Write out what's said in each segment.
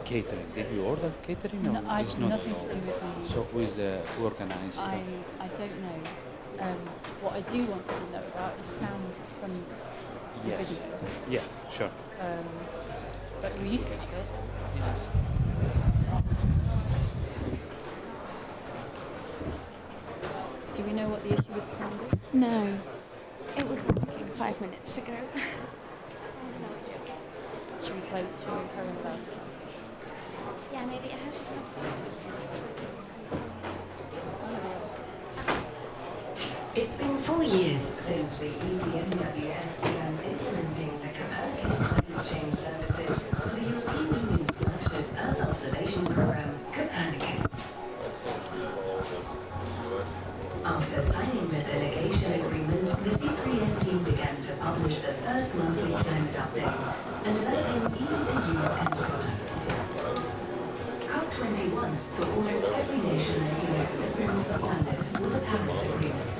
catering. Did you order catering? No, or I've not? nothing to do with them. So who organized? I don't know. What I do want to know about is sound from the Yes. video. Yeah, sure. But we used to have it. Do we know what the issue with the sound is? No, it was working 5 minutes ago. Should we play Helen about it? Yeah, maybe it has the subtitles. It's been 4 years since the ECMWF began implementing the Copernicus Climate Change Services for the European Union's flagship Earth observation program, Copernicus. After signing the delegation agreement, the C3S team began to publish the first monthly climate updates and developing easy-to-use end products. COP21 saw almost every nation making a commitment to the planet with the Paris Agreement.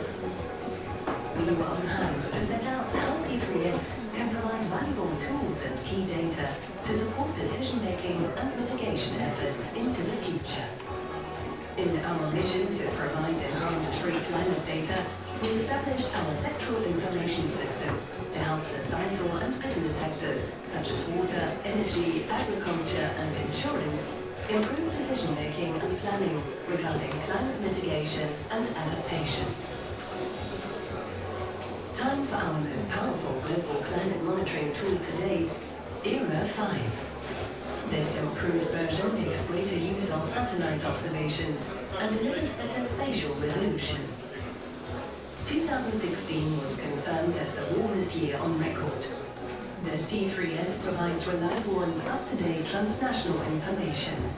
We were on hand to set out how C3S can provide valuable tools and key data to support decision-making and mitigation efforts into the future. In our mission to provide enhanced free climate data, we established our sectoral information system to help societal and business sectors such as water, energy, agriculture and insurance improve decision-making and planning regarding climate mitigation and adaptation. Time for our most powerful global climate monitoring tool to date, ERA 5. This improved version makes greater use of satellite observations and delivers better spatial resolution. 2016 was confirmed as the warmest year on record. The C3S provides reliable and up-to-date transnational information.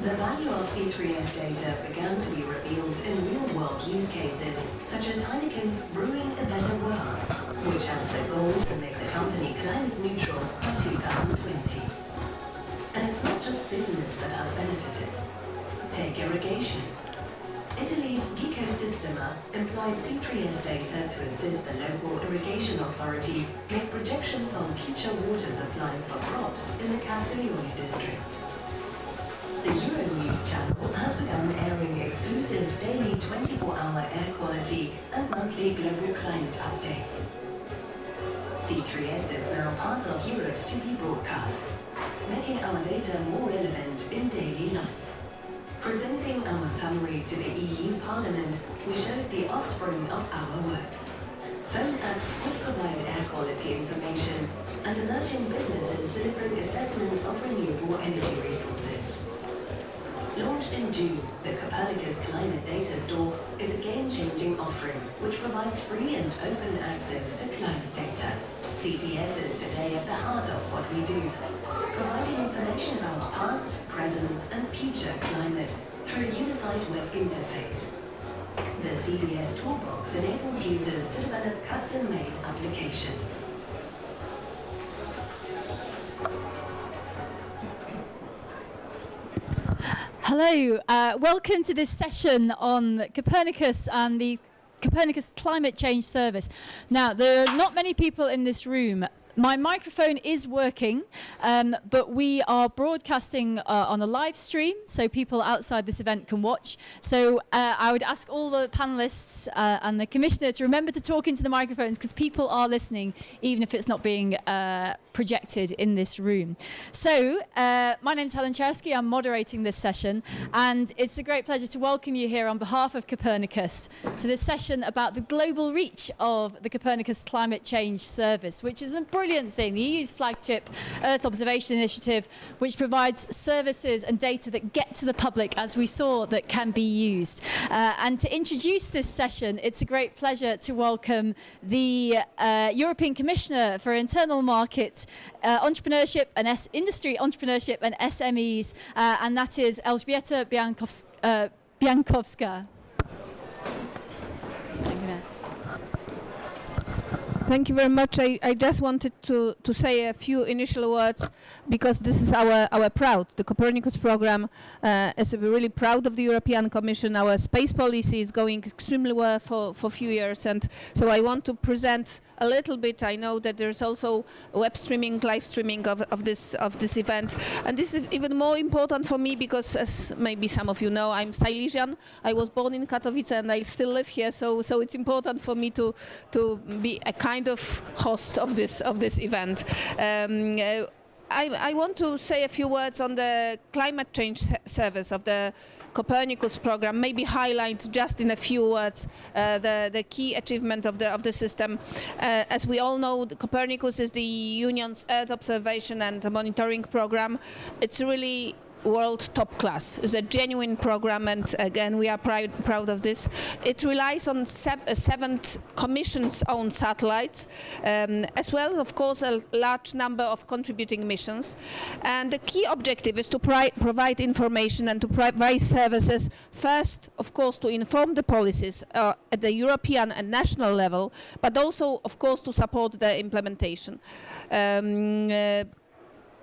The value of C3S data began to be revealed in real-world use cases, such as Heineken's Brewing a Better World, which has the goal to make the company climate neutral by 2020. And it's not just business that has benefited. Take irrigation. Italy's Ecosistema employed C3S data to assist the local irrigation authority make projections on future water supply for crops in the Castiglione district. The Euronews channel has begun airing exclusive daily 24-hour air quality and monthly global climate updates. C3S is now part of Europe's TV broadcasts, making our data more relevant in daily life. Presenting our summary to the EU Parliament, we showed the offspring of our work. Phone apps which provide air quality information and emerging businesses delivering assessment of renewable energy resources. Launched in June, the Copernicus Climate Data Store is a game-changing offering which provides free and open access to climate data. CDS is today at the heart of what we do, providing information about past, present and future climate through a unified web interface. The CDS Toolbox enables users to develop custom-made applications. Hello, welcome to this session on Copernicus and the Copernicus Climate Change Service. Now, there are not many people in this room. My microphone is working, but we are broadcasting on a live stream, so people outside this event can watch. So I would ask all the panelists and the commissioner to remember to talk into the microphones, because people are listening, even if it's not being projected in this room. So my name is Helen Czerski. I'm moderating this session, and it's a great pleasure to welcome you here on behalf of Copernicus to this session about the global reach of the Copernicus Climate Change Service, which is a brilliant thing, the EU's flagship Earth observation initiative, which provides services and data that get to the public, as we saw, that can be used. And to introduce this session, it's a great pleasure to welcome the European Commissioner for Internal Market, Entrepreneurship and Industry Entrepreneurship and SMEs, and that is Elżbieta Bieńkowska. Thank you very much. I just wanted to say a few initial words because this is our proud. The Copernicus program is really proud of the European Commission. Our space policy is going extremely well for a few years, and so I want to present a little bit. I know that there's also web streaming, live streaming of this event, and this is even more important for me because, as maybe some of you know, I'm Silesian. I was born in Katowice and I still live here, so it's important for me to be a kind of host of this event. I want to say a few words on the climate change service of the Copernicus program, maybe highlight just in a few words the key achievement of the system. As we all know, the Copernicus is the Union's Earth observation and monitoring program. It's really world top class. It's a genuine program, and again we are proud of this. It relies on 7 Commission's own satellites, as well, of course, a large number of contributing missions. And the key objective is to provide information and to provide services, first, of course, to inform the policies at the European and national level, but also, of course, to support their implementation.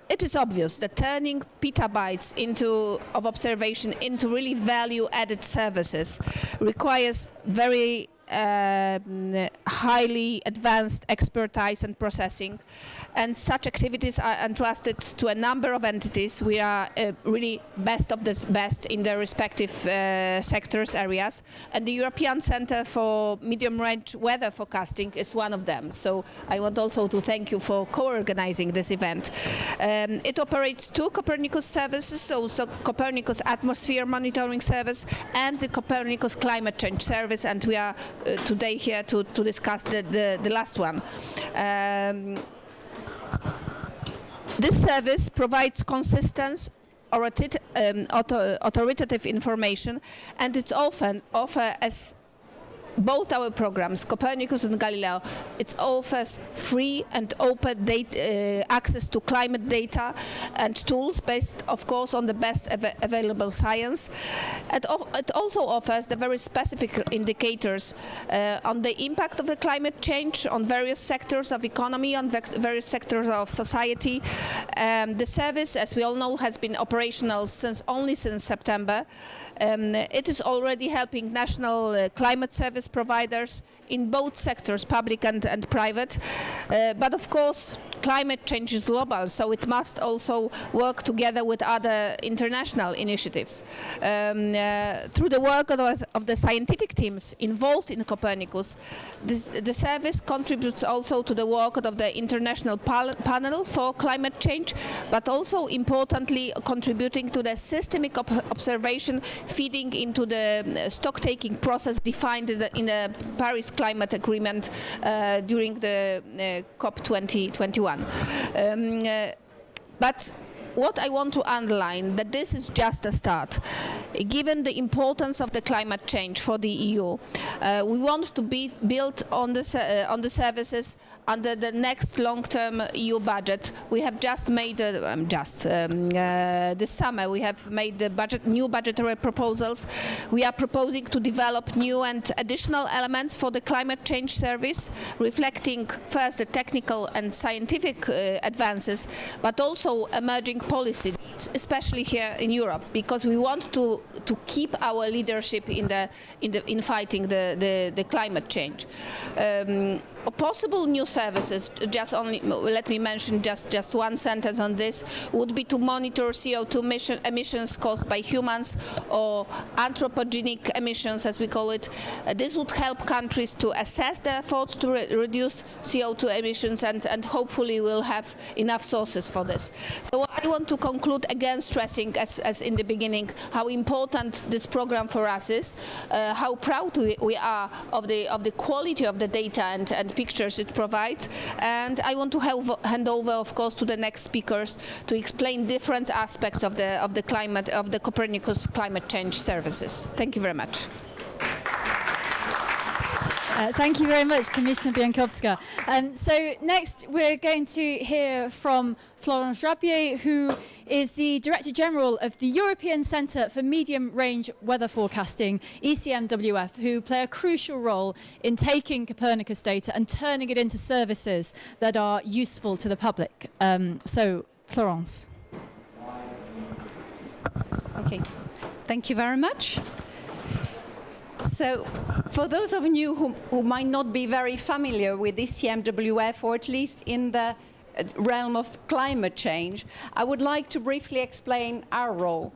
It is obvious that turning petabytes of observation into really value-added services requires very highly advanced expertise and processing, and such activities are entrusted to a number of entities. We are really best of the best in their respective sectors, areas, and the European Centre for Medium-Range Weather Forecasting is one of them. So I want also to thank you for co-organizing this event. It operates 2 Copernicus services, so Copernicus Atmosphere Monitoring Service and the Copernicus Climate Change Service, and we are today here to discuss the last one. This service provides consistent authoritative information, and it's often offer as both our programs, Copernicus and Galileo, it offers free and open access to climate data and tools based, of course, on the best available science. It also offers the very specific indicators on the impact of the climate change on various sectors of economy, on various sectors of society. The service, as we all know, has been operational only since September. It is already helping national climate service providers in both sectors, public and private. But of course, climate change is global, so it must also work together with other international initiatives. Through the work of the scientific teams involved in Copernicus, the service contributes also to the work of the International Panel for Climate Change, but also importantly contributing to the systemic observation feeding into the stock-taking process defined in the Paris Climate Agreement during the COP 2021. But what I want to underline that this is just a start. Given the importance of the climate change for the EU, we want to be built on the services under the next long-term EU budget. We have just made this summer we have made the new budgetary proposals. We are proposing to develop new and additional elements for the climate change service, reflecting first the technical and scientific advances, but also emerging policy needs, especially here in Europe, because we want to keep our leadership in fighting the climate change. Possible new services, let me mention just one sentence on this, would be to monitor CO2 emissions caused by humans or anthropogenic emissions, as we call it. This would help countries to assess their efforts to reduce CO2 emissions, and hopefully we'll have enough sources for this. So I want to conclude again stressing, as in the beginning, how important this program for us is, how proud we are of the quality of the data and pictures it provides, and I want to hand over, of course, to the next speakers to explain different aspects of the Copernicus climate change services. Thank you very much. Thank you very much, Commissioner Bieńkowska. So next we're going to hear from Florence Rabier, who is the Director General of the European Centre for Medium Range Weather Forecasting, ECMWF, who play a crucial role in taking Copernicus data and turning it into services that are useful to the public. So, Florence. Okay, thank you very much. So, for those of you who might not be very familiar with ECMWF, or at least in the realm of climate change, I would like to briefly explain our role.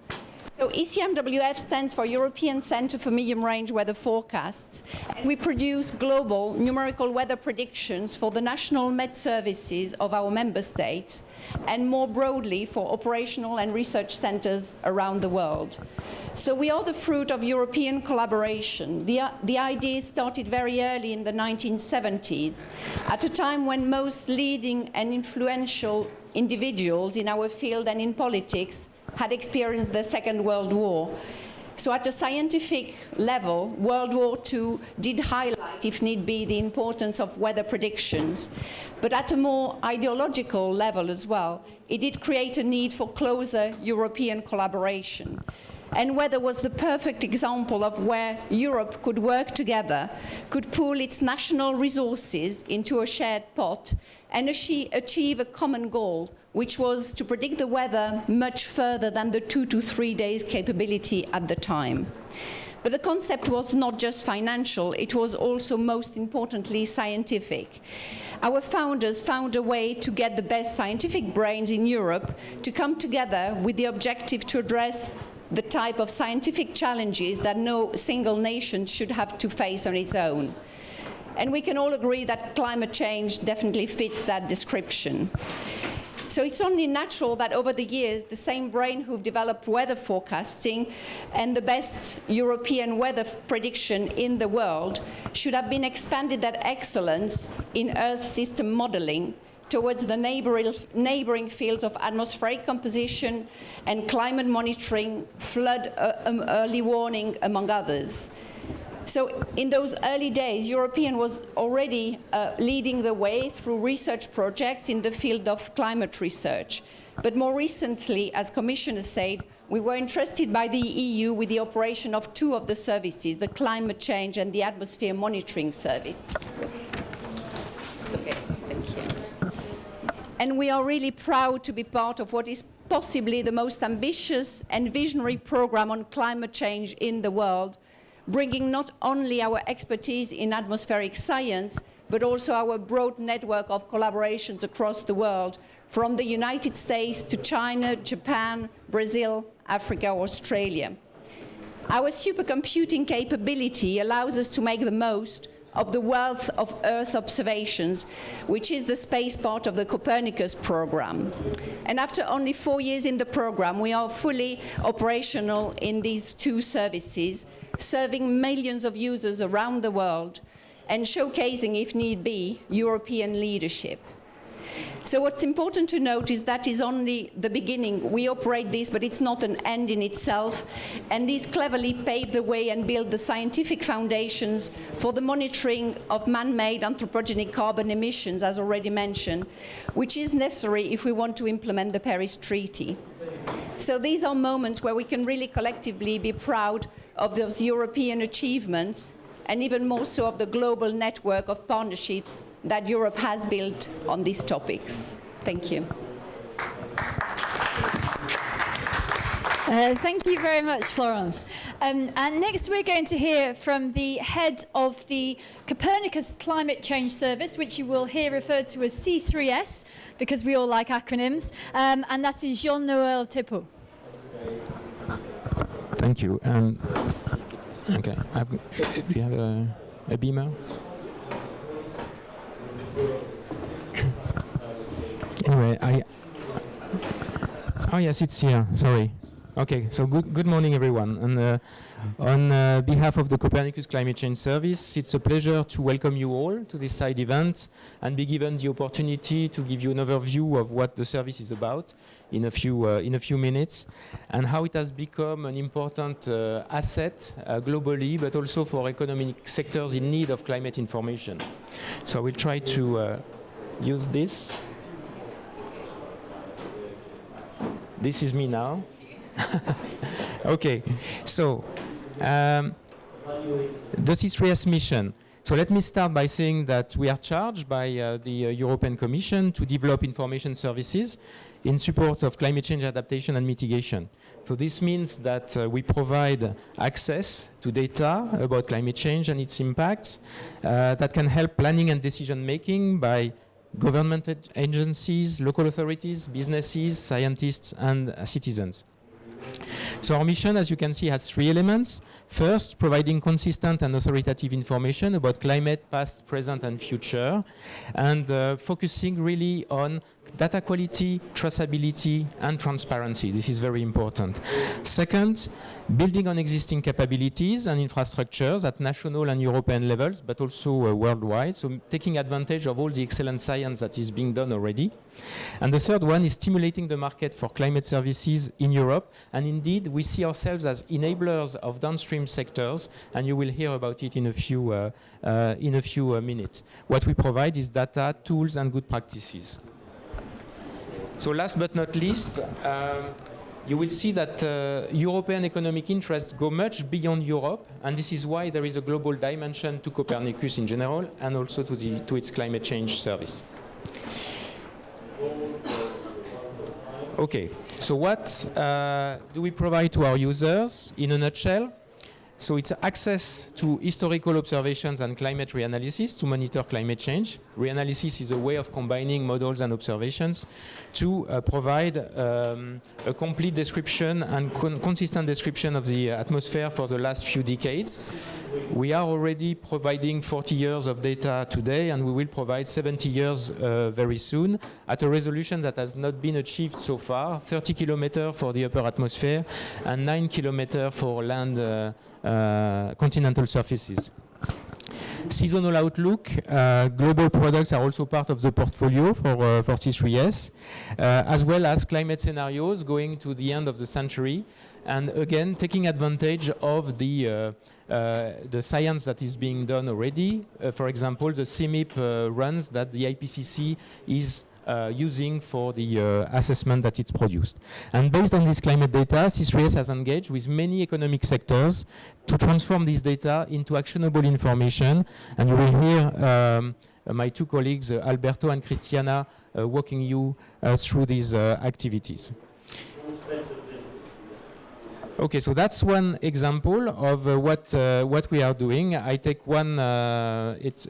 So ECMWF stands for European Centre for Medium Range Weather Forecasts, and we produce global numerical weather predictions for the national Met services of our member states, and more broadly for operational and research centres around the world. So we are the fruit of European collaboration. The idea started very early in the 1970s, at a time when most leading and influential individuals in our field and in politics had experienced the Second World War. So at a scientific level, World War II did highlight, if need be, the importance of weather predictions. But at a more ideological level as well, it did create a need for closer European collaboration. And weather was the perfect example of where Europe could work together, could pool its national resources into a shared pot, and achieve a common goal, which was to predict the weather much further than the 2 to 3 days capability at the time. But the concept was not just financial, it was also most importantly scientific. Our founders found a way to get the best scientific brains in Europe to come together with the objective to address the type of scientific challenges that no single nation should have to face on its own. And we can all agree that climate change definitely fits that description. So it's only natural that over the years, the same brain who've developed weather forecasting and the best European weather prediction in the world should have been expanded that excellence in Earth system modeling towards the neighboring fields of atmospheric composition and climate monitoring, flood early warning, among others. So in those early days, European was already leading the way through research projects in the field of climate research. But more recently, as Commissioner said, we were entrusted by the EU with the operation of two of the services, the Climate Change and the Atmosphere Monitoring Service. It's okay, thank you. And we are really proud to be part of what is possibly the most ambitious and visionary program on climate change in the world, bringing not only our expertise in atmospheric science, but also our broad network of collaborations across the world, from the United States to China, Japan, Brazil, Africa, Australia. Our supercomputing capability allows us to make the most of the wealth of Earth observations, which is the space part of the Copernicus program. And after only 4 years in the program, we are fully operational in these two services, serving millions of users around the world and showcasing, if need be, European leadership. So what's important to note is that is only the beginning. We operate this, but it's not an end in itself. And these cleverly pave the way and build the scientific foundations for the monitoring of man-made anthropogenic carbon emissions, as already mentioned, which is necessary if we want to implement the Paris Treaty. So these are moments where we can really collectively be proud of those European achievements, and even more so of the global network of partnerships that Europe has built on these topics. Thank you. Thank you very much, Florence. And next we're going to hear from the head of the Copernicus Climate Change Service, which you will hear referred to as C3S, because we all like acronyms, and that is Jean-Noël Thépaut. Thank you. Okay, do you have a beamer? Anyway, oh yes, it's here. Sorry. Okay, so good morning, everyone. And on behalf of the Copernicus Climate Change Service, it's a pleasure to welcome you all to this side event and be given the opportunity to give you an overview of what the service is about in a few minutes, and how it has become an important asset globally, but also for economic sectors in need of climate information. So I will try to use this. This is me now. Okay, so the C3S mission. So let me start by saying that we are charged by the European Commission to develop information services in support of climate change adaptation and mitigation. So this means that we provide access to data about climate change and its impacts that can help planning and decision making by government agencies, local authorities, businesses, scientists, and citizens. So our mission, as you can see, has three elements. First, providing consistent and authoritative information about climate, past, present, and future, and focusing really on data quality, traceability, and transparency. This is very important. Second, building on existing capabilities and infrastructures at national and European levels, but also worldwide, so taking advantage of all the excellent science that is being done already. And the third one is stimulating the market for climate services in Europe. And indeed, we see ourselves as enablers of downstream sectors, and you will hear about it in a few minutes. What we provide is data, tools, and good practices. So last but not least, you will see that European economic interests go much beyond Europe, and this is why there is a global dimension to Copernicus in general, and also to its climate change service. Okay, so what do we provide to our users in a nutshell? So it's access to historical observations and climate reanalysis to monitor climate change. Reanalysis is a way of combining models and observations to provide a complete description and consistent description of the atmosphere for the last few decades. We are already providing 40 years of data today, and we will provide 70 years very soon at a resolution that has not been achieved so far, 30 kilometers for the upper atmosphere and 9 kilometers for land continental surfaces. Seasonal outlook, global products are also part of the portfolio for C3S, as well as climate scenarios going to the end of the century, and again taking advantage of the science that is being done already. For example, the CMIP runs that the IPCC is using for the assessment that it's produced. And based on this climate data, C3S has engaged with many economic sectors to transform this data into actionable information. And you will hear my two colleagues, Alberto and Christina, walking you through these activities. Okay, so that's one example of what we are doing. I take one.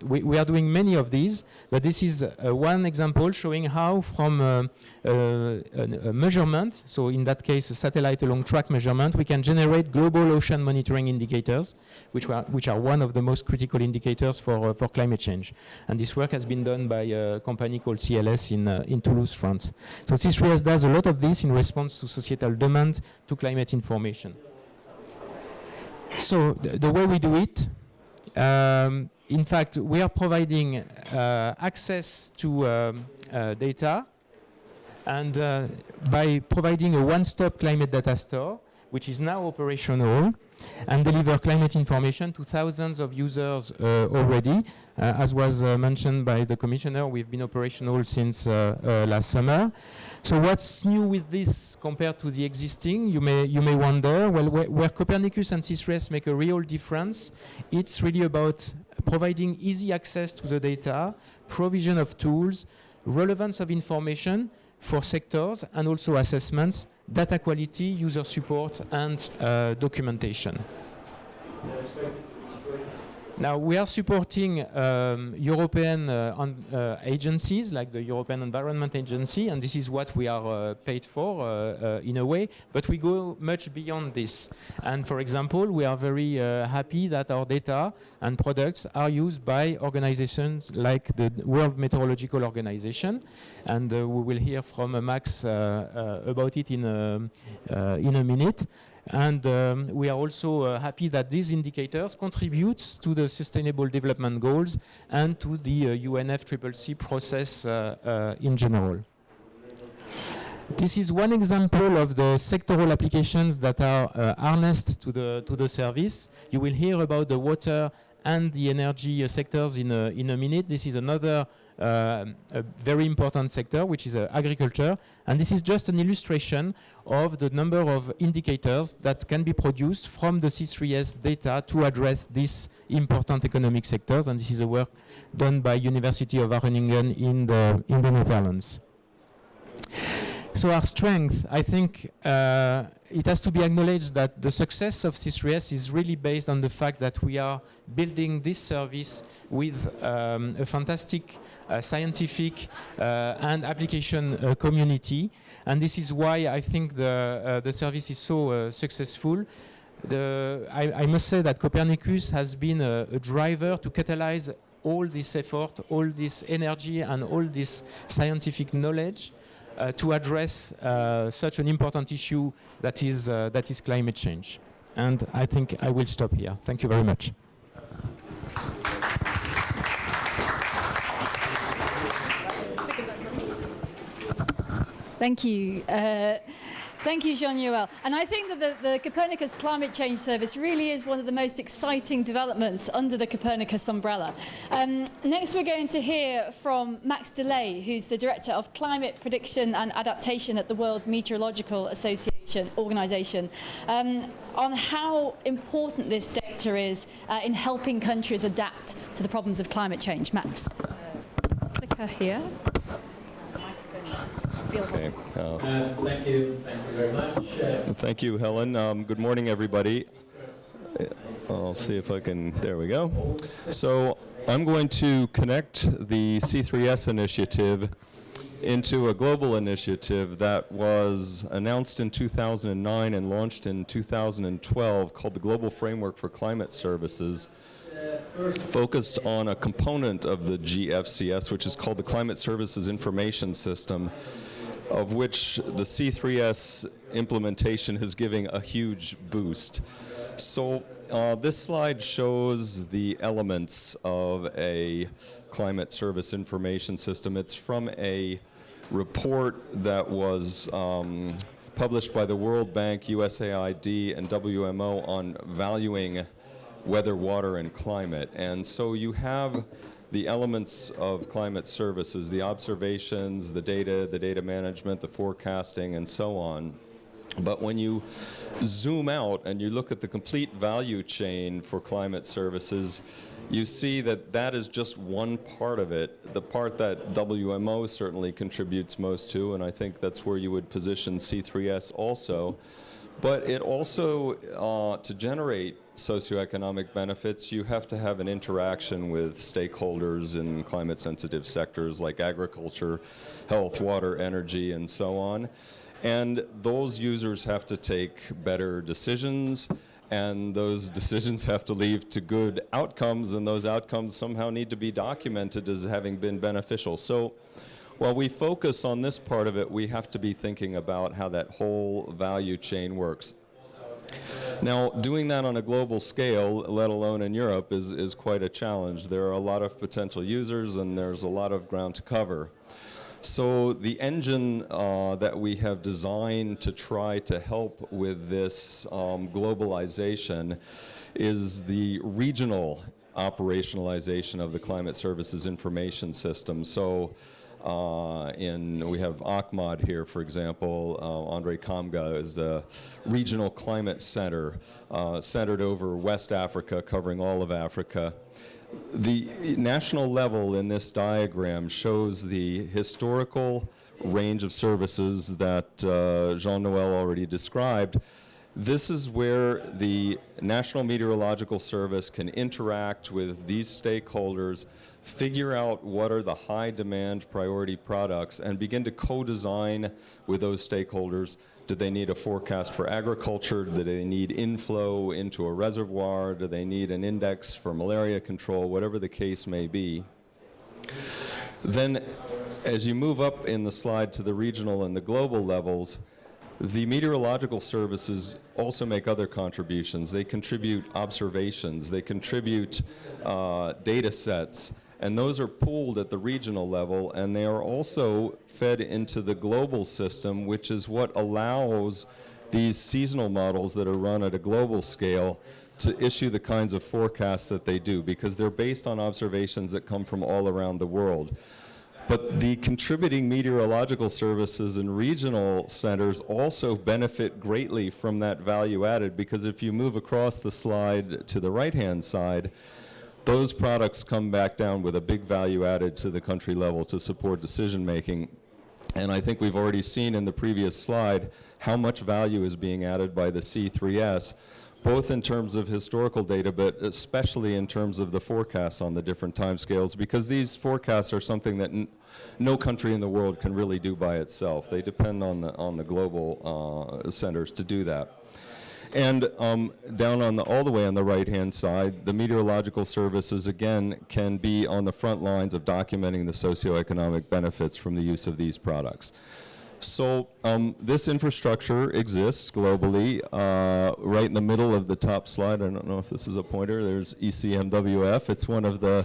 We are doing many of these, but this is one example showing how from a measurement, so in that case a satellite along track measurement, we can generate global ocean monitoring indicators, which are one of the most critical indicators for climate change. And this work has been done by a company called CLS in Toulouse, France. So C3S does a lot of this in response to societal demand to climate information. So the way we do it, in fact, we are providing access to data, and by providing a one-stop climate data store, which is now operational, and deliver climate information to thousands of users already. As was mentioned by the Commissioner, we've been operational since last summer. So what's new with this compared to the existing? You may wonder. Well, where Copernicus and C3S make a real difference, it's really about providing easy access to the data, provision of tools, relevance of information for sectors, and also assessments, data quality, user support, and documentation. Now, we are supporting European agencies like the European Environment Agency, and this is what we are paid for in a way, but we go much beyond this. And for example, we are very happy that our data and products are used by organizations like the World Meteorological Organization, and we will hear from Maxx about it in a minute. And we are also happy that these indicators contribute to the Sustainable Development Goals and to the UNFCCC process in general. This is one example of the sectoral applications that are harnessed to the service. You will hear about the water and the energy sectors in a minute. This is another a very important sector, which is agriculture. And this is just an illustration of the number of indicators that can be produced from the C3S data to address these important economic sectors. And this is a work done by University of Wageningen in the Netherlands. So our strength, I think it has to be acknowledged that the success of C3S is really based on the fact that we are building this service with a fantastic scientific and application community. And this is why I think the service is so successful. I must say that Copernicus has been a driver to catalyze all this effort, all this energy and all this scientific knowledge to address such an important issue that is climate change. And I think I will stop here. Thank you very much. Thank you. Thank you, Jean-Noël. And I think that the Copernicus Climate Change Service really is one of the most exciting developments under the Copernicus umbrella. Next, we're going to hear from Maxx Dilley, who's the Director of Climate Prediction and Adaptation at the World Meteorological Organization, on how important this data is in helping countries adapt to the problems of climate change. Maxx. Clicker here. Okay. Thank you very much. Thank you, Helen. Good morning, everybody. I'll see if I can, there we go. So I'm going to connect the C3S initiative into a global initiative that was announced in 2009 and launched in 2012 called the Global Framework for Climate Services, focused on a component of the GFCS, which is called the Climate Services Information System, of which the C3S implementation is giving a huge boost. So this slide shows the elements of a climate service information system. It's from a report that was published by the World Bank, USAID, and WMO on valuing weather, water, and climate. And so you have the elements of climate services, the observations, the data management, the forecasting, and so on. But when you zoom out and you look at the complete value chain for climate services, you see that that is just one part of it, the part that WMO certainly contributes most to, and I think that's where you would position C3S also. But it also, to generate socioeconomic benefits, you have to have an interaction with stakeholders in climate-sensitive sectors like agriculture, health, water, energy, and so on. And those users have to take better decisions, and those decisions have to lead to good outcomes, and those outcomes somehow need to be documented as having been beneficial. So while we focus on this part of it, we have to be thinking about how that whole value chain works. Now, doing that on a global scale, let alone in Europe, is quite a challenge. There are a lot of potential users, and there's a lot of ground to cover. So the engine that we have designed to try to help with this globalization is the regional operationalization of the Climate Services Information System. So we have ACMOD here, for example. Andre Kamga is the regional climate center centered over West Africa, covering all of Africa. The national level in this diagram shows the historical range of services that Jean-Noël already described. This is where the National Meteorological Service can interact with these stakeholders, figure out what are the high demand priority products, and begin to co-design with those stakeholders. Do they need a forecast for agriculture? Do they need inflow into a reservoir? Do they need an index for malaria control? Whatever the case may be. Then, as you move up in the slide to the regional and the global levels, the meteorological services also make other contributions. They contribute observations, they contribute data sets, and those are pooled at the regional level, and they are also fed into the global system, which is what allows these seasonal models that are run at a global scale to issue the kinds of forecasts that they do, because they're based on observations that come from all around the world. But the contributing meteorological services and regional centers also benefit greatly from that value added, because if you move across the slide to the right-hand side, those products come back down with a big value added to the country level to support decision making. And I think we've already seen in the previous slide how much value is being added by the C3S, both in terms of historical data, but especially in terms of the forecasts on the different timescales, because these forecasts are something that no country in the world can really do by itself. They depend on the global centers to do that. And down on all the way on the right-hand side, the meteorological services, again, can be on the front lines of documenting the socioeconomic benefits from the use of these products. So this infrastructure exists globally. Right in the middle of the top slide, I don't know if this is a pointer, there's ECMWF. It's one of the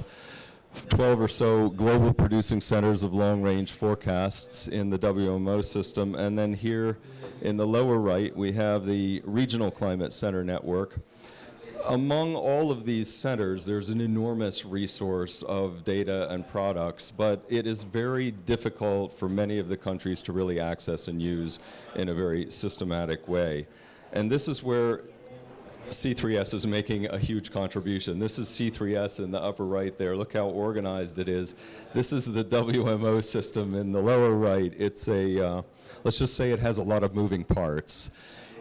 12 or so global producing centers of long-range forecasts in the WMO system. And then here in the lower right, we have the Regional Climate Center Network. Among all of these centers, there's an enormous resource of data and products, but it is very difficult for many of the countries to really access and use in a very systematic way. And this is where C3S is making a huge contribution. This is C3S in the upper right there. Look how organized it is. This is the WMO system in the lower right. It's a, let's just say it has a lot of moving parts.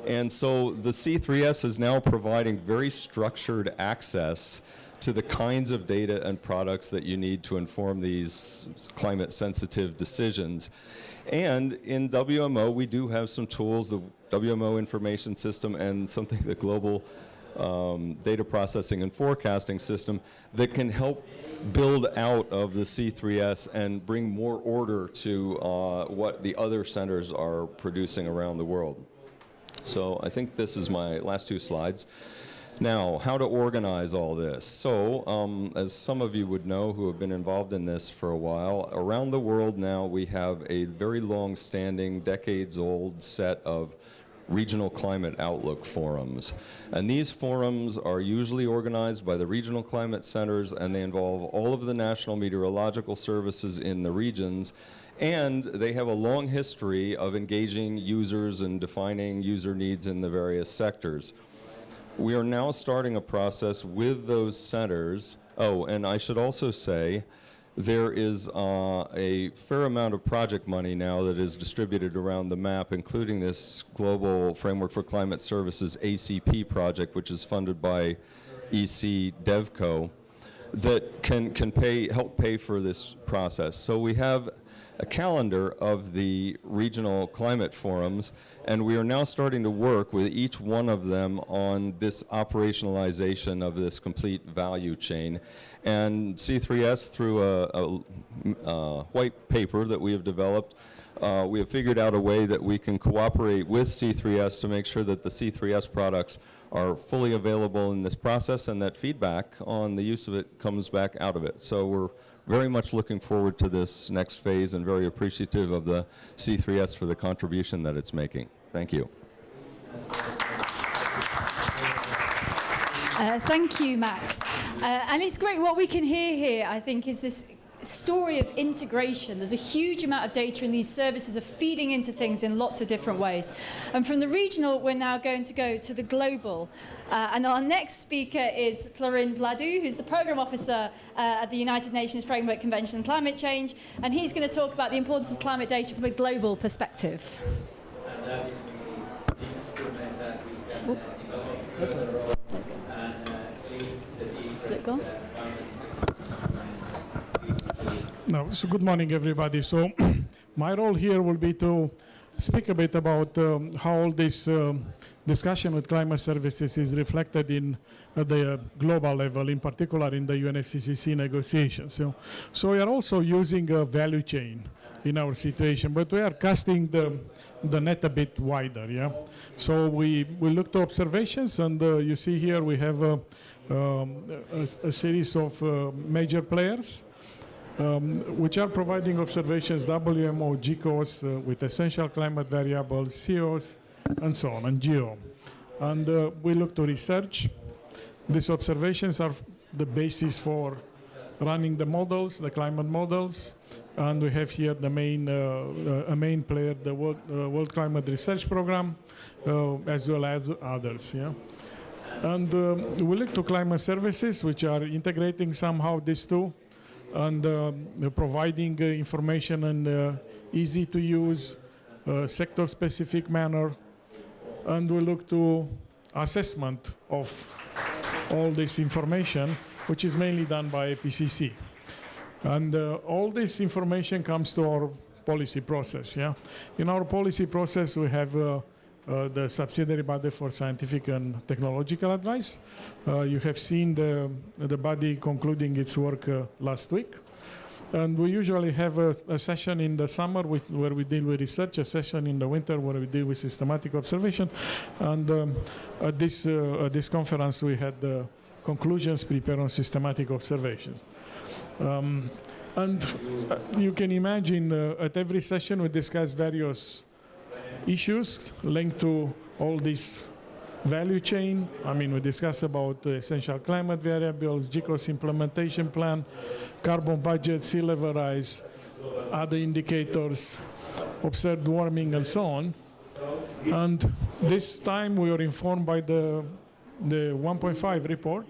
And so the C3S is now providing very structured access to the kinds of data and products that you need to inform these climate-sensitive decisions. And in WMO, we do have some tools, the WMO information system and something, the global data processing and forecasting system, that can help build out of the C3S and bring more order to what the other centers are producing around the world. So I think this is my last two slides. Now, how to organize all this. So, as some of you would know who have been involved in this for a while, around the world now we have a very long-standing, decades-old set of regional climate outlook forums. And these forums are usually organized by the regional climate centers, and they involve all of the national meteorological services in the regions. And they have a long history of engaging users and defining user needs in the various sectors. We are now starting a process with those centers. Oh, and I should also say there is a fair amount of project money now that is distributed around the map, including this Global Framework for Climate Services ACP project, which is funded by ECDevco, that can help pay for this process. So we have a calendar of the regional climate forums, and we are now starting to work with each one of them on this operationalization of this complete value chain. And C3S, through a white paper that we have developed, we have figured out a way that we can cooperate with C3S to make sure that the C3S products are fully available in this process, and that feedback on the use of it comes back out of it. So we're very much looking forward to this next phase and very appreciative of the C3S for the contribution that it's making. Thank you. Thank you, Max. And it's great. What we can hear here, I think, is this story of integration. There's a huge amount of data, and these services are feeding into things in lots of different ways. And from the regional, we're now going to go to the global. And our next speaker is Florin Vladu, who's the program officer at the United Nations Framework Convention on Climate Change. And he's going to talk about the importance of climate data from a global perspective. And that is the instrument that we can Go. No, so good morning, everybody. So my role here will be to speak a bit about how all this discussion with climate services is reflected in the global level, in particular in the UNFCCC negotiations. So we are also using a value chain in our situation, but we are casting the net a bit wider. Yeah. So we look to observations, and you see here we have a series of major players which are providing observations: WMO, GCOS, with essential climate variables, COs, and so on, and GEO. And we look to research. These observations are the basis for running the models, the climate models. And we have here the main, a main player, the World Climate Research Program, as well as others. Yeah. And we look to climate services, which are integrating somehow these two, and providing information in easy to use, sector-specific manner. And we look to assessment of all this information, which is mainly done by IPCC. And all this information comes to our policy process. Yeah? In our policy process, we have the subsidiary body for scientific and technological advice. You have seen the body concluding its work last week. And we usually have a session in the summer where we deal with research, a session in the winter where we deal with systematic observation. And at this conference, we had the conclusions prepared on systematic observations. And you can imagine at every session we discuss various issues linked to all this value chain. I mean, we discuss about essential climate variables, GCOS implementation plan, carbon budget, sea level rise, other indicators, observed warming, and so on. And this time we were informed by the 1.5 report,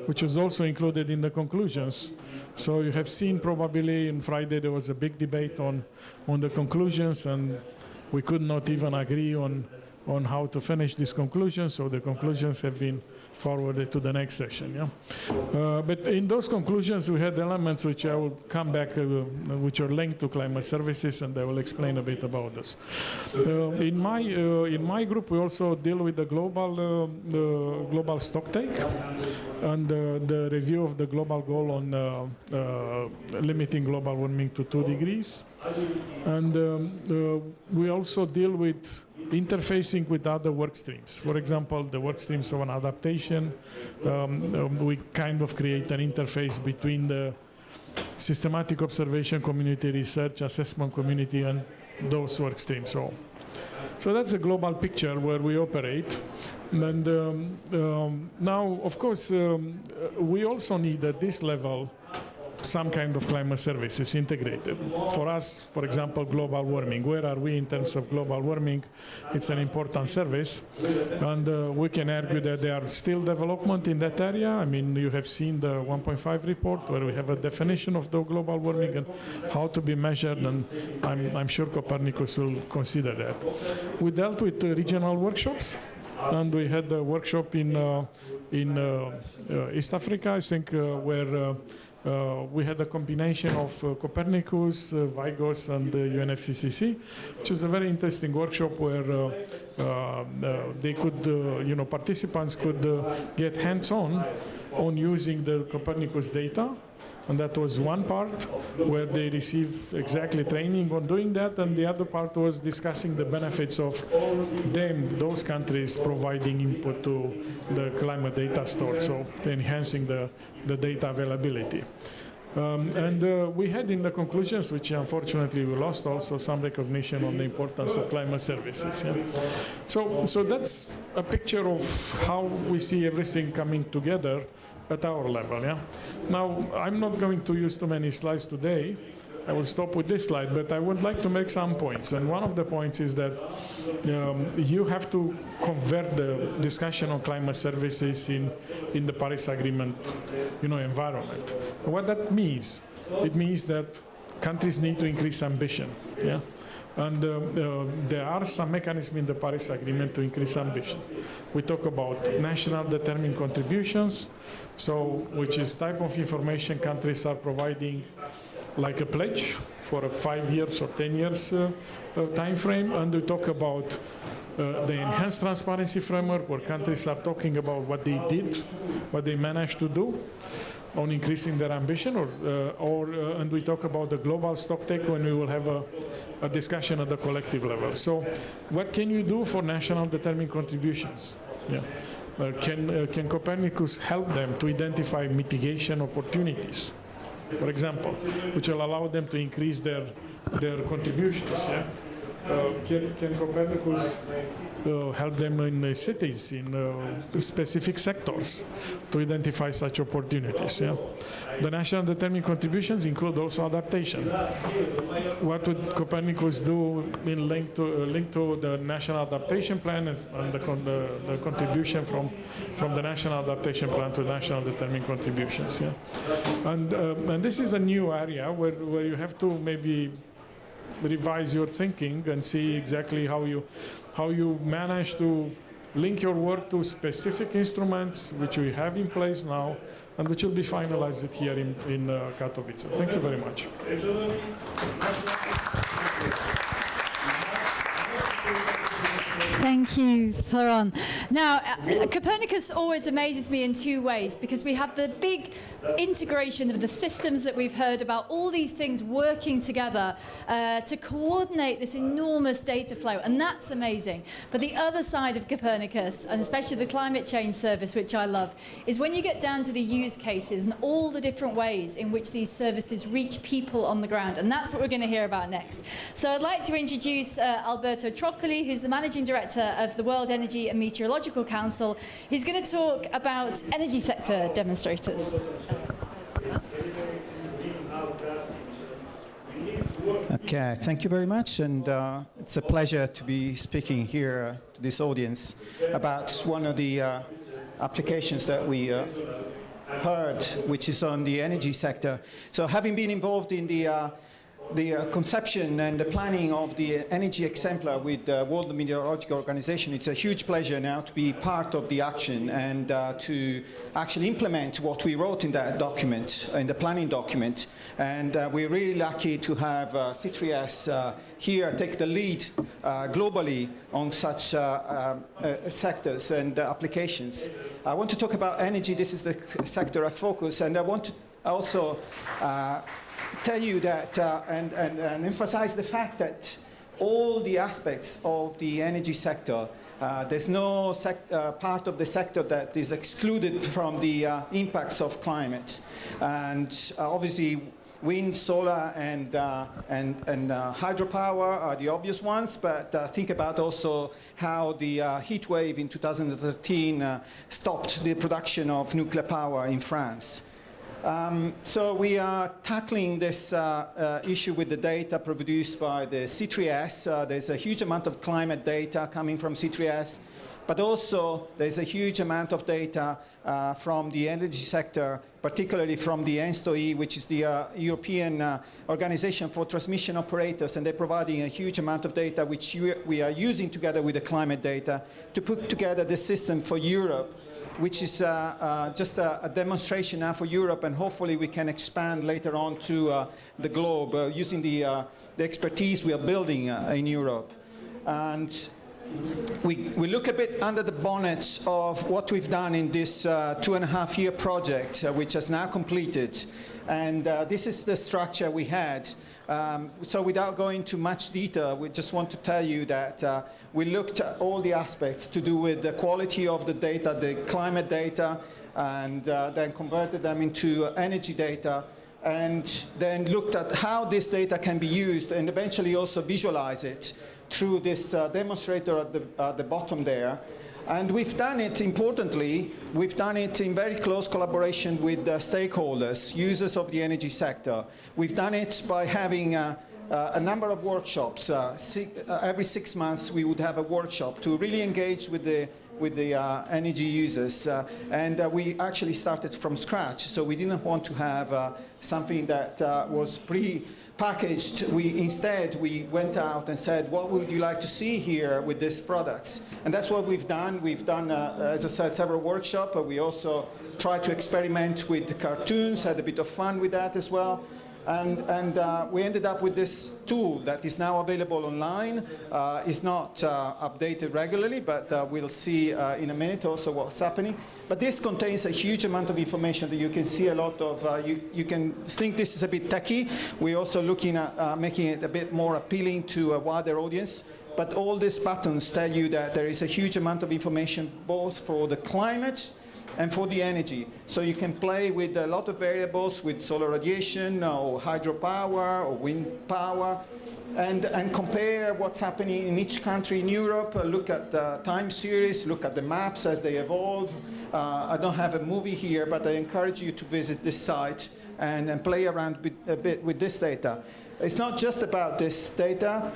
which was also included in the conclusions. So you have seen probably on Friday there was a big debate on the conclusions, and we could not even agree on how to finish these conclusions, so the conclusions have been forwarded to the next session. Yeah? But in those conclusions we had elements which I will come back, which are linked to climate services, and I will explain a bit about this. In my group we also deal with the global stocktake and the review of the global goal on limiting global warming to 2 degrees. And we also deal with interfacing with other work streams. For example, the work streams of an adaptation. We kind of create an interface between the systematic observation community, research, assessment community, and those work streams. So that's a global picture where we operate. And now, of course, we also need at this level some kind of climate services integrated. For us, for example, global warming. Where are we in terms of global warming? It's an important service. And we can argue that there are still development in that area. I mean, you have seen the 1.5 report where we have a definition of the global warming and how to be measured, and I'm sure Copernicus will consider that. We dealt with regional workshops, and we had a workshop in East Africa, I think, where we had a combination of Copernicus, Vigos, and UNFCCC, which is a very interesting workshop where they could, participants could get hands-on on using the Copernicus data. And that was one part where they received exactly training on doing that, and the other part was discussing the benefits of those countries providing input to the climate data store, so enhancing the data availability. And we had in the conclusions, which unfortunately we lost, also some recognition on the importance of climate services. Yeah? So that's a picture of how we see everything coming together at our level. Yeah. Now, I'm not going to use too many slides today. I will stop with this slide, but I would like to make some points. And one of the points is that you have to convert the discussion on climate services in the Paris Agreement, environment. What that means? It means that countries need to increase ambition. Yeah. And there are some mechanisms in the Paris Agreement to increase ambition. We talk about national determined contributions, so which is type of information countries are providing like a pledge for a 5 years or 10 years time frame. And we talk about the enhanced transparency framework, where countries are talking about what they did, what they managed to do on increasing their ambition, and we talk about the global stocktake when we will have a discussion at the collective level. So what can you do for national determined contributions? Yeah. Can Copernicus help them to identify mitigation opportunities, for example, which will allow them to increase their contributions? Yeah? Can Copernicus help them in cities, in specific sectors, to identify such opportunities? Yeah? The national determined contributions include also adaptation. What would Copernicus do in link to the national adaptation plan and the contribution from the national adaptation plan to national determined contributions? Yeah? And this is a new area where you have to maybe revise your thinking and see exactly how you manage to link your work to specific instruments which we have in place now and which will be finalized here in Katowice. Thank you very much. Thank you, Florin. Now, Copernicus always amazes me in two ways, because we have the big integration of the systems that we've heard about, all these things working together to coordinate this enormous data flow, and that's amazing. But the other side of Copernicus, and especially the Climate Change Service, which I love, is when you get down to the use cases and all the different ways in which these services reach people on the ground, and that's what we're going to hear about next. So I'd like to introduce Alberto Troccoli, who's the Managing Director of the World Energy and Meteorological Council. He's going to talk about energy sector demonstrators. Okay, thank you very much, and it's a pleasure to be speaking here to this audience about one of the applications that we heard, which is on the energy sector. So having been involved in the conception and the planning of the energy exemplar with the World Meteorological Organization, it's a huge pleasure now to be part of the action and to actually implement what we wrote in that document, in the planning document. And we're really lucky to have C3S here take the lead globally on such sectors and applications. I want to talk about energy. This is the sector I focus, and I want to also tell you that and emphasize the fact that all the aspects of the energy sector, there's no part of the sector that is excluded from the impacts of climate. And obviously, wind, solar, and hydropower are the obvious ones, but think about also how the heat wave in 2013 stopped the production of nuclear power in France. So we are tackling this issue with the data produced by the C3S. There's a huge amount of climate data coming from C3S, but also there's a huge amount of data from the energy sector, particularly from the ENSTO-E, which is the European Organization for Transmission Operators, and they're providing a huge amount of data which we are using together with the climate data to put together the system for Europe, which is just a demonstration now for Europe, and hopefully we can expand later on to the globe using the expertise we are building in Europe. And we look a bit under the bonnet of what we've done in this 2.5-year project, which has now completed. And this is the structure we had. So without going into much detail, we just want to tell you that we looked at all the aspects to do with the quality of the data, the climate data, and then converted them into energy data, and then looked at how this data can be used and eventually also visualize it through this demonstrator at the bottom there. And we've done it, importantly, we've done it in very close collaboration with stakeholders, users of the energy sector. We've done it by having a number of workshops. Every 6 months we would have a workshop to really engage with the energy users. And we actually started from scratch, so we didn't want to have something that was packaged, we went out and said, what would you like to see here with these products? And that's what we've done. We've done, as I said, several workshops. We also tried to experiment with the cartoons, had a bit of fun with that as well. And we ended up with this tool that is now available online. It's not updated regularly, but we'll see in a minute also what's happening. But this contains a huge amount of information that you can see a lot of. You can think this is a bit techy. We're also looking at making it a bit more appealing to a wider audience. But all these buttons tell you that there is a huge amount of information both for the climate and for the energy. So you can play with a lot of variables with solar radiation or hydropower or wind power and compare what's happening in each country in Europe, look at the time series, look at the maps as they evolve. I don't have a movie here, but I encourage you to visit this site and play around a bit with this data. It's not just about this data.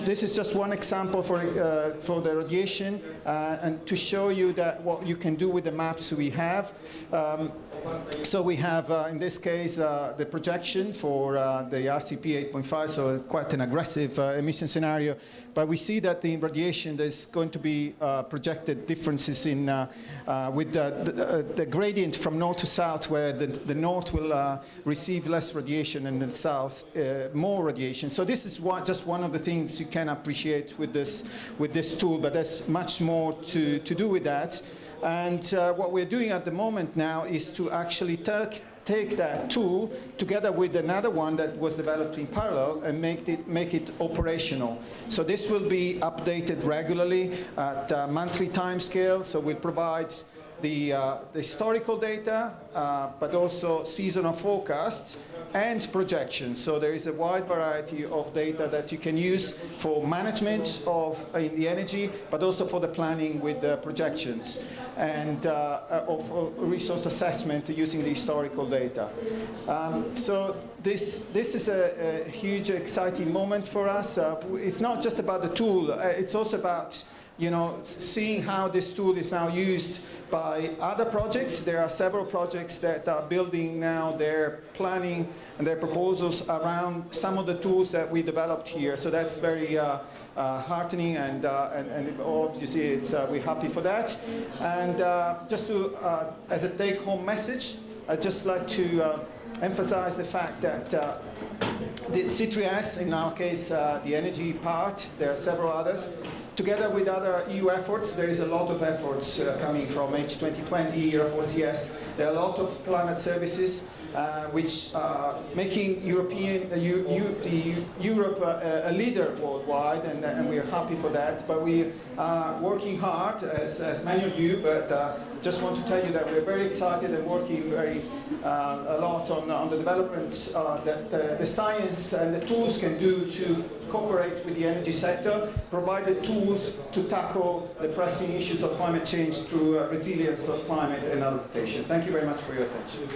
This is just one example for the radiation and to show you that what you can do with the maps we have. So we have, in this case, the projection for the RCP 8.5, so it's quite an aggressive emission scenario. But we see that in radiation there's going to be projected differences in with the gradient from north to south, where the north will receive less radiation and the south more radiation. So this is just one of the things you can appreciate with this tool, but there's much more to do with that. And what we're doing at the moment now is to actually take that tool together with another one that was developed in parallel and make it operational. So this will be updated regularly at a monthly time scale. So we'll provide the historical data, but also seasonal forecasts and projections. So there is a wide variety of data that you can use for management of the energy, but also for the planning with the projections and of resource assessment using the historical data. So this is a huge, exciting moment for us. It's not just about the tool. It's also about seeing how this tool is now used by other projects. There are several projects that are building now their planning and their proposals around some of the tools that we developed here. So that's very heartening, and obviously we're happy for that. And just to, as a take-home message, I'd just like to emphasize the fact that the C3S, in our case, the energy part, there are several others. Together with other EU efforts, there is a lot of efforts coming from H2020, EUR4CS. There are a lot of climate services which are making Europe a leader worldwide, and we are happy for that. But we are working hard, as many of you, but just want to tell you that we're very excited and working very a lot on the development that the science and the tools can do to cooperate with the energy sector, provide the tools to tackle the pressing issues of climate change through resilience of climate and adaptation. Thank you very much for your attention.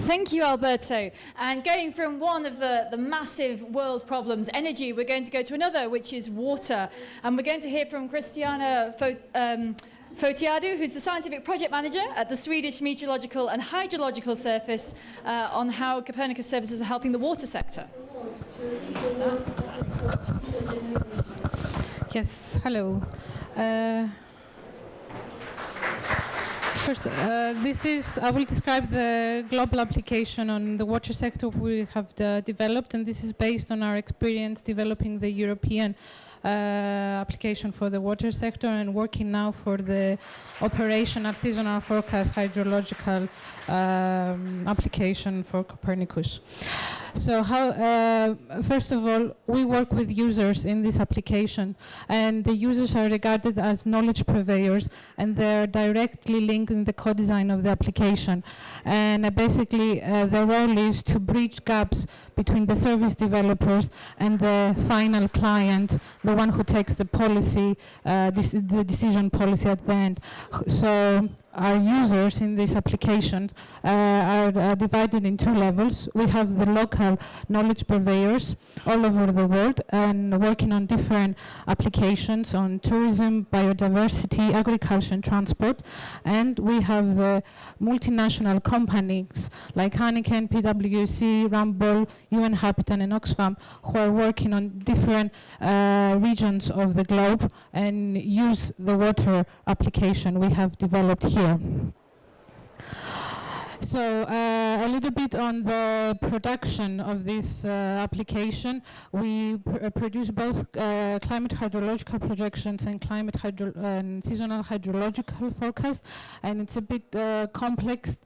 Thank you, Alberto. And going from one of the massive world problems, energy, we're going to go to another, which is water. And we're going to hear from Christina Photiadou, who's the scientific project manager at the Swedish Meteorological and Hydrological Service, on how Copernicus services are helping the water sector. Yes, hello. First, I will describe the global application on the water sector we have developed, and this is based on our experience developing the European application for the water sector and working now for the operational seasonal forecast hydrological application for Copernicus. So first of all, we work with users in this application, and the users are regarded as knowledge purveyors, and they're directly linked in the co-design of the application. And basically, their role is to bridge gaps between the service developers and the final client, the one who takes the policy, the decision policy at the end. So our users in this application are divided in two levels. We have the local knowledge purveyors all over the world and working on different applications on tourism, biodiversity, agriculture and transport. And we have the multinational companies like Heineken, PwC, Ramboll, UN Habitat and Oxfam who are working on different regions of the globe and use the water application we have developed here. So a little bit on the production of this application. We produce both climate hydrological projections and and seasonal hydrological forecast, and it's a bit complex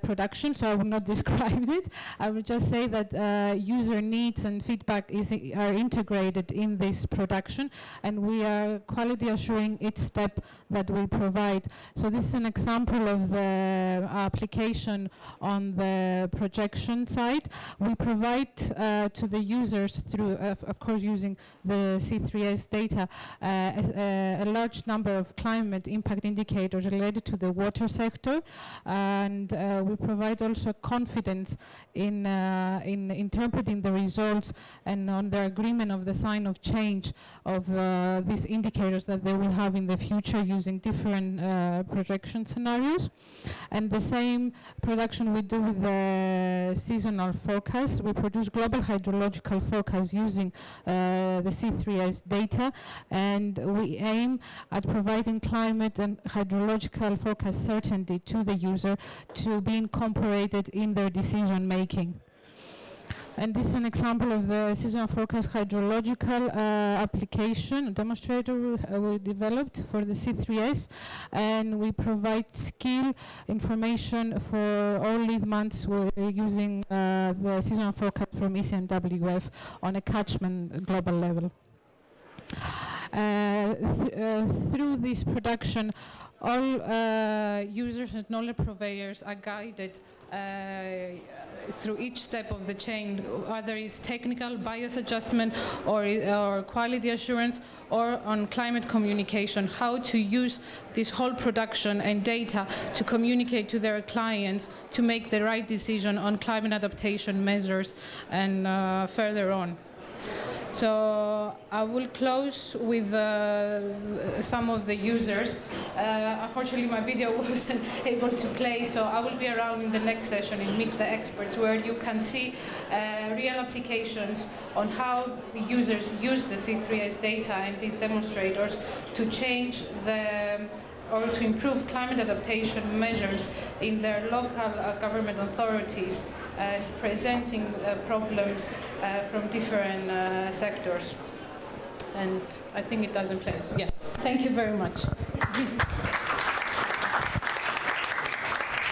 production, so I will not describe it. I will just say that user needs and feedback are integrated in this production, and we are quality assuring each step that we provide. So this is an example of the application on the projection side. We provide to the users through, of course, using the C3S data, a large number of climate impact indicators related to the water sector, and we provide also confidence in interpreting the results and on the agreement of the sign of change of these indicators that they will have in the future using different projection scenarios. And the same production we do with the seasonal forecast. We produce global hydrological forecasts using the C3S data, and we aim at providing climate and hydrological forecast certainty to the user to be incorporated in their decision making. And this is an example of the seasonal forecast hydrological application demonstrator we developed for the C3S, and we provide skill information for all lead months using the seasonal forecast from ECMWF on a catchment global level. Through this production, all users and knowledge purveyors are guided through each step of the chain, whether it's technical bias adjustment or quality assurance or on climate communication, how to use this whole production and data to communicate to their clients to make the right decision on climate adaptation measures and further on. So I will close with some of the users. Unfortunately, my video wasn't able to play, so I will be around in the next session in Meet the Experts, where you can see real applications on how the users use the C3S data and these demonstrators to change or to improve climate adaptation measures in their local government authorities, presenting problems from different sectors. And I think it doesn't play. Yeah, thank you very much.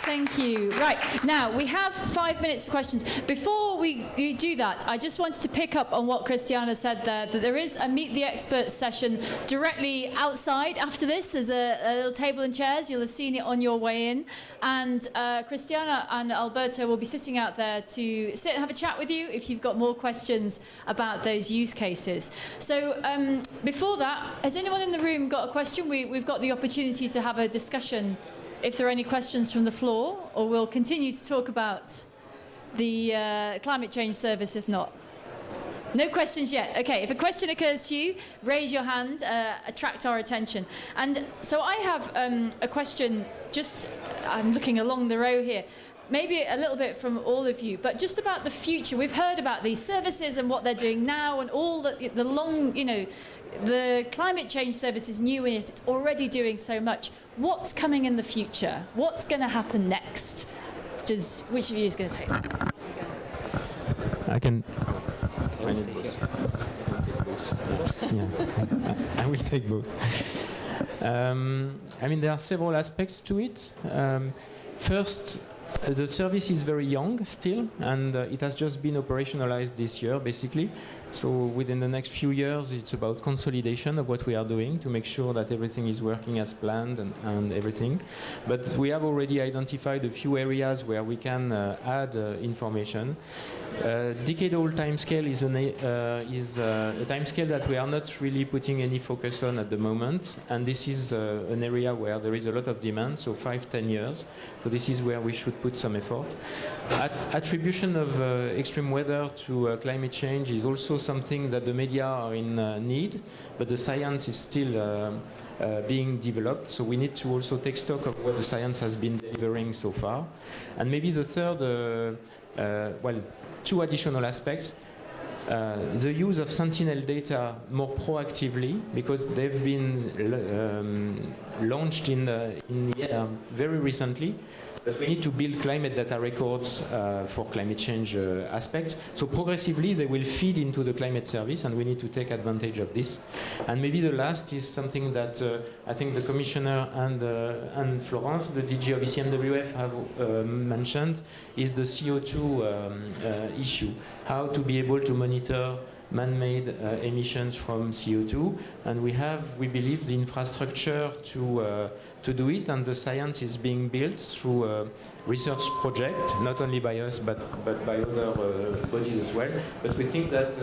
Thank you. Right, now we have 5 minutes for questions. Before we do that, I just wanted to pick up on what Christina said there, that there is a Meet the Experts session directly outside after this. There's a little table and chairs. You'll have seen it on your way in. And Christina and Alberto will be sitting out there to sit and have a chat with you if you've got more questions about those use cases. So before that, has anyone in the room got a question? We've got the opportunity to have a discussion if there are any questions from the floor, or we'll continue to talk about the Climate Change Service if not. No questions yet. Okay, if a question occurs to you, raise your hand, attract our attention. And so I have a question, I'm looking along the row here, maybe a little bit from all of you, but just about the future. We've heard about these services and what they're doing now and all the long, the Climate Change Service is new in it. It's already doing so much. What's coming in the future? What's going to happen next? Which of you is going to take? I can. I will take both. There are several aspects to it. First, the service is very young still, and it has just been operationalized this year, basically. So within the next few years, it's about consolidation of what we are doing to make sure that everything is working as planned and everything. But we have already identified a few areas where we can add information. Decadal timescale is a timescale that we are not really putting any focus on at the moment, and this is an area where there is a lot of demand, so 5-10 years. So this is where we should put some effort. Attribution of extreme weather to climate change is also something that the media are in need, but the science is still being developed, so we need to also take stock of what the science has been delivering so far. And maybe the third, well, two additional aspects. The use of sentinel data more proactively, because they've been launched in the air very recently, but we need to build climate data records for climate change aspects. So progressively they will feed into the climate service, and we need to take advantage of this. And maybe the last is something that I think the Commissioner and Florence, the DG of ECMWF, have mentioned, is the CO2 issue. How to be able to monitor man-made emissions from CO2, and we believe, the infrastructure to do it, and the science is being built through a research project, not only by us but by other bodies as well. But we think that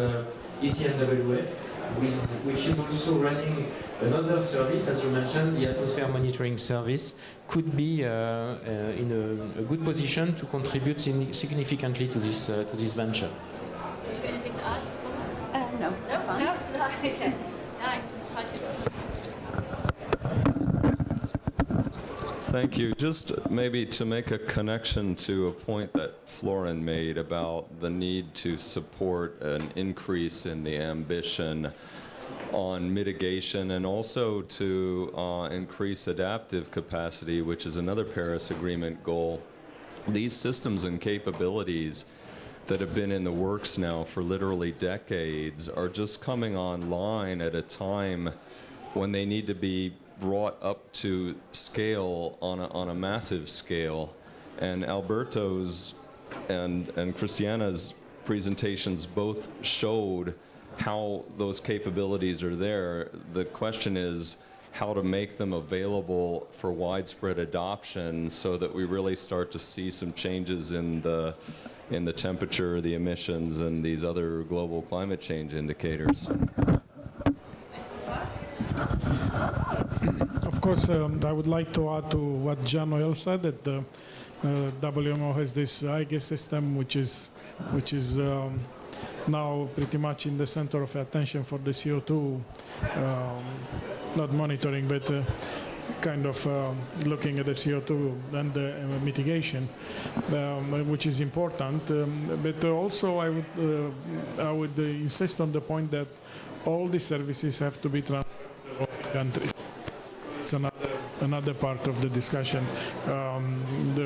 ECMWF, which is also running another service, as you mentioned, the atmosphere monitoring service, could be in a good position to contribute significantly to this venture. Anything to add? No. No? Okay. I'm excited. Thank you. Just maybe to make a connection to a point that Florin made about the need to support an increase in the ambition on mitigation, and also to increase adaptive capacity, which is another Paris Agreement goal. These systems and capabilities that have been in the works now for literally decades are just coming online at a time when they need to be brought up to scale on a massive scale. And Alberto's and Christiana's presentations both showed how those capabilities are there. The question is how to make them available for widespread adoption, so that we really start to see some changes in the temperature, the emissions, and these other global climate change indicators. Of course, I would like to add to what Jean-Noël said, that the WMO has this IGE system, which is now pretty much in the center of attention for the CO2, not monitoring, but kind of looking at the CO2 and the mitigation, which is important. But also I would insist on the point that all these services have to be transferred to all countries. It's another part of the discussion.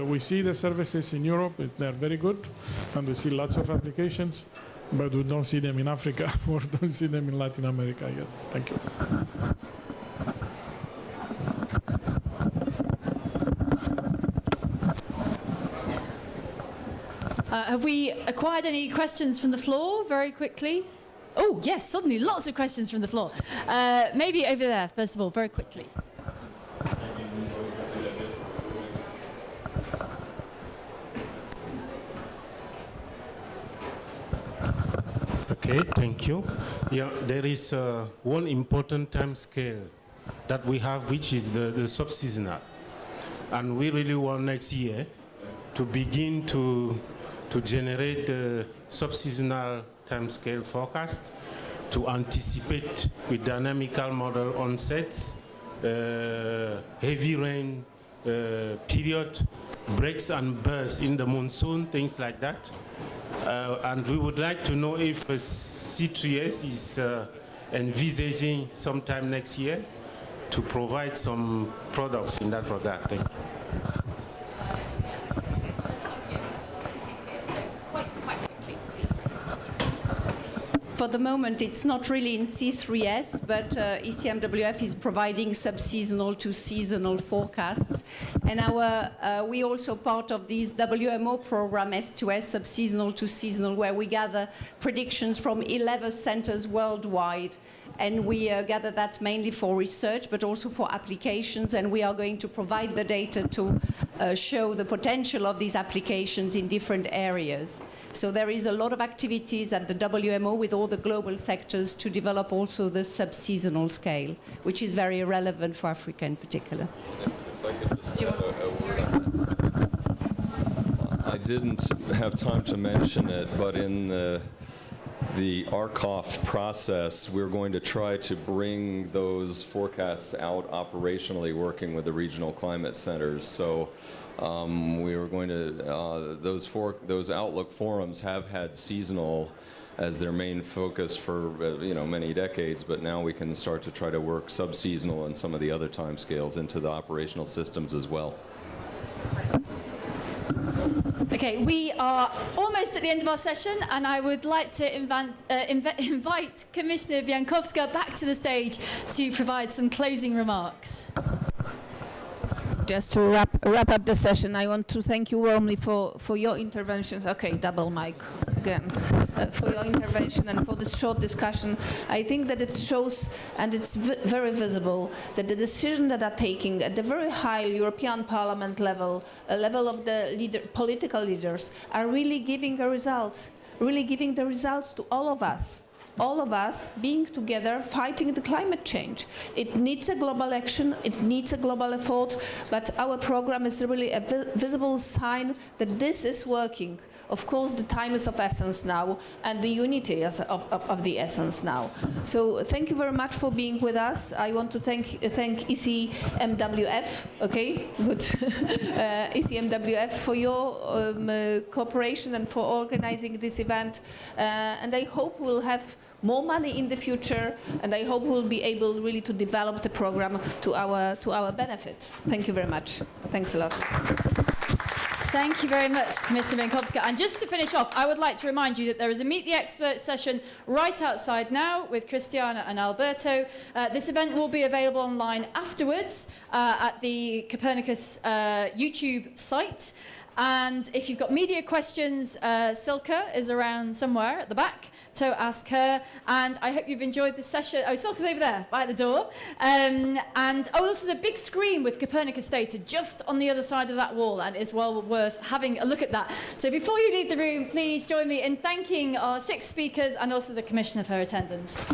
We see the services in Europe, they're very good, and we see lots of applications, but we don't see them in Africa or don't see them in Latin America yet. Thank you. Have we acquired any questions from the floor very quickly? Oh, yes, suddenly lots of questions from the floor. Maybe over there, first of all, very quickly. Okay, thank you. Yeah, there is one important time scale that we have, which is the sub-seasonal. And we really want next year to begin to generate the sub-seasonal timescale forecast, to anticipate with dynamical model onsets, heavy rain period, breaks and bursts in the monsoon, things like that. And we would like to know if C3S is envisaging sometime next year to provide some products in that regard. Thank you. For the moment, it's not really in C3S, but ECMWF is providing sub-seasonal to seasonal forecasts. And we also part of this WMO program, S2S, sub-seasonal to seasonal, where we gather predictions from 11 centers worldwide. And we gather that mainly for research, but also for applications. And we are going to provide the data to show the potential of these applications in different areas. So there is a lot of activities at the WMO with all the global sectors to develop also the sub-seasonal scale, which is very relevant for Africa in particular. If I could just add a word. I didn't have time to mention it, but in the ARCOF process, we're going to try to bring those forecasts out operationally, working with the regional climate centers. So we were going to, those Outlook forums have had seasonal as their main focus for many decades, but now we can start to try to work sub-seasonal and some of the other timescales into the operational systems as well. Okay, we are almost at the end of our session, and I would like to invite Commissioner Bieńkowska back to the stage to provide some closing remarks. Just to wrap up the session, I want to thank you warmly for your interventions. Okay, double mic again. For your intervention and for this short discussion. I think that it shows, and it's very visible, that the decisions that are taken at the very high European Parliament level, level of the political leaders, are really giving the results to all of us. All of us being together fighting the climate change. It needs a global action, it needs a global effort, but our program is really a visible sign that this is working. Of course, the time is of essence now, and the unity is of the essence now. So thank you very much for being with us. I want to thank ECMWF, okay, good, ECMWF for your cooperation and for organizing this event. And I hope we'll have more money in the future, and I hope we'll be able really to develop the program to our benefit. Thank you very much. Thanks a lot. Thank you very much, Commissioner Bieńkowska. And just to finish off, I would like to remind you that there is a Meet the Experts session right outside now with Christina and Alberto. This event will be available online afterwards at the Copernicus YouTube site. And if you've got media questions, Silke is around somewhere at the back, so ask her. And I hope you've enjoyed this session. Oh, Silke's over there, by the door. And also the big screen with Copernicus data just on the other side of that wall, and it's well worth having a look at that. So before you leave the room, please join me in thanking our 6 speakers and also the Commissioner for her attendance.